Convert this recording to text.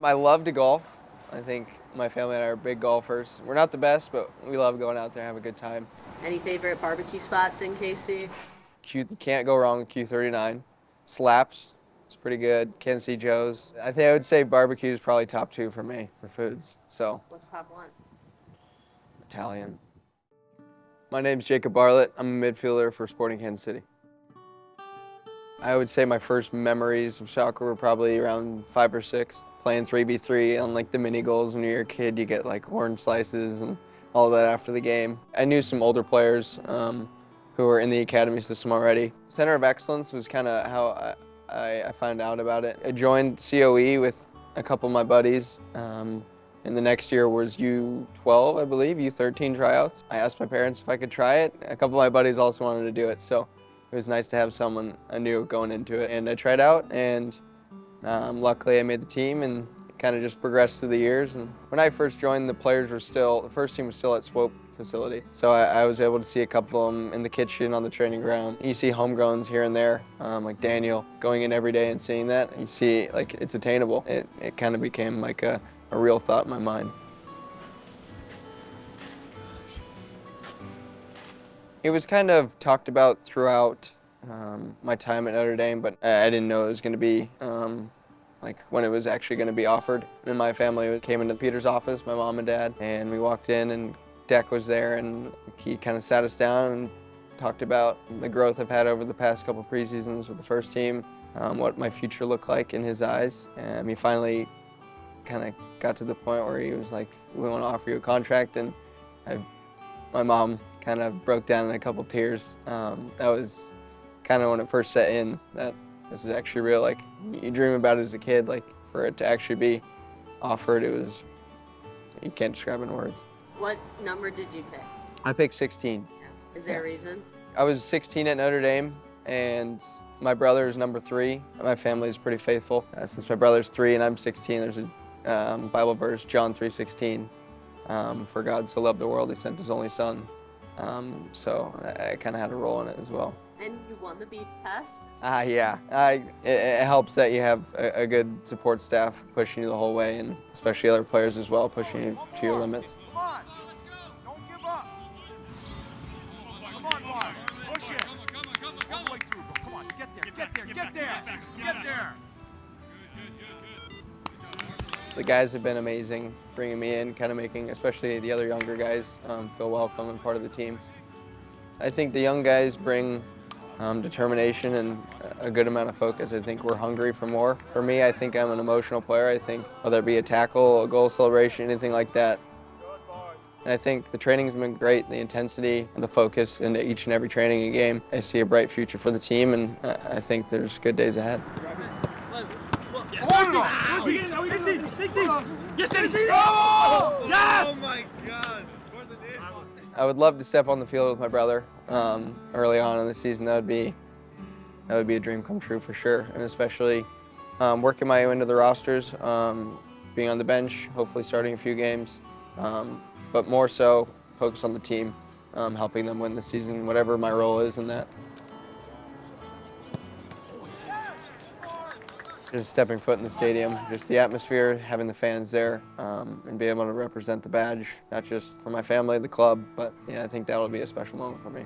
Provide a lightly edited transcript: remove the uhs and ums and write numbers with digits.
I love to golf. I think my family and I are big golfers. We're not the best, but we love going out there and have a good time. Any favorite barbecue spots in KC? Can't go wrong with Q39. Slaps, it's pretty good. Kansas City Joe's. I think I would say barbecue is probably top 2 for me for foods. So What's top 1? Italian. My name's Jacob Bartlett. I'm a midfielder for Sporting Kansas City. I would say my first memories of soccer were probably around 5 or 6. Playing 3v3 on like the mini goals. When you're a kid, you get like orange slices and all that after the game. I knew some older players who were in the academy system already. Center of Excellence was kind of how I found out about it. I joined COE with a couple of my buddies. And the next year was U12, I believe, U13 tryouts. I asked my parents if I could try it. A couple of my buddies also wanted to do it, so it was nice to have someone I knew going into it. And I tried out, and luckily I made the team and kind of just progressed through the years. And when I first joined, the first team was still at Swope facility. So I was able to see a couple of them in the kitchen, on the training ground. You see homegrowns here and there, like Daniel, going in every day and seeing that. You see, like, it's attainable. It kind of became like a real thought in my mind. It was kind of talked about throughout my time at Notre Dame, but I didn't know it was going to be like when it was actually going to be offered. And my family came into Peter's office, my mom and dad, and we walked in and Deck was there, and he kind of sat us down and talked about the growth I've had over the past couple preseasons with the first team, what my future looked like in his eyes. And he finally kind of got to the point where he was like, we want to offer you a contract. And my mom kind of broke down in a couple tears. That was kind of when it first set in, that this is actually real. Like, you dream about it as a kid, like for it to actually be offered, you can't describe it in words. What number did you pick? I picked 16. Is there a reason? I was 16 at Notre Dame, and my brother is number 3. My family is pretty faithful. Since my brother's 3 and I'm 16, there's a Bible verse, John 3:16. For God so loved the world, he sent his only son. So I kind of had a role in it as well. And you won the beep test? Yeah. It helps that you have a good support staff pushing you the whole way, and especially other players as well, pushing you to your limits. Come on, let's go. Don't give up. Come on, Mark. Push it. All the way through. Come on, get there. The guys have been amazing, bringing me in, kind of making, especially the other younger guys, feel welcome and part of the team. I think the young guys bring determination and a good amount of focus. I think we're hungry for more. For me, I think I'm an emotional player. I think whether it be a tackle, a goal celebration, anything like that. And I think the training's been great, the intensity and the focus into each and every training and game. I see a bright future for the team, and I think there's good days ahead. Oh my God! I would love to step on the field with my brother early on in the season. That would be a dream come true for sure, and especially working my way into the rosters, being on the bench, hopefully starting a few games, but more so focus on the team, helping them win the season, whatever my role is in that. Just stepping foot in the stadium, just the atmosphere, having the fans there, and be able to represent the badge, not just for my family, the club, but yeah, I think that'll be a special moment for me.